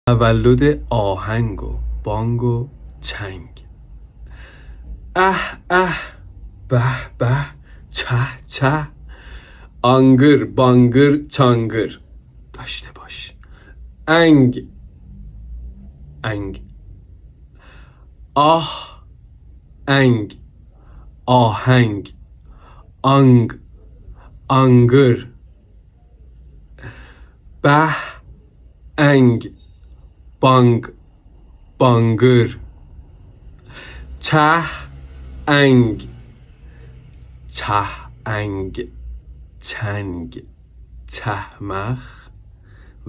تولد آهنگ و بانگ و چنگ. اه اه، به به، چه چه، آنگر بانگر چانگر داشته باش. انگ انگ، آه انگ، آهنگ، آنگ، آنگر، به انگ، بانگ، بانگر، چه انگ، چه انگ، چنگ، تهمخ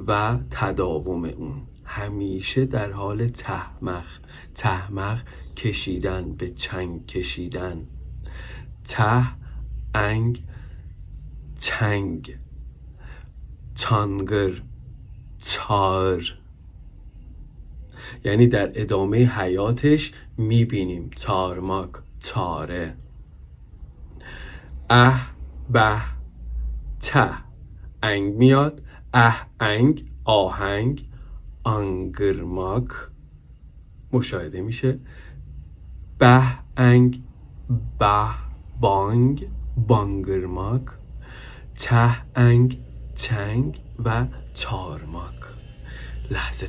و تداوم اون. همیشه در حال تهمخ. تهمخ کشیدن، به چنگ کشیدن. ته انگ، چنگ، تانگر، تار. یعنی در ادامه حیاتش میبینیم تارماک، تاره. اه به ته، انگ میاد. اه انگ، آهنگ، آنگرماک مشاهده میشه. به انگ، به بانگ، بانگرماک، ته انگ، چنگ و چارماک. لحظه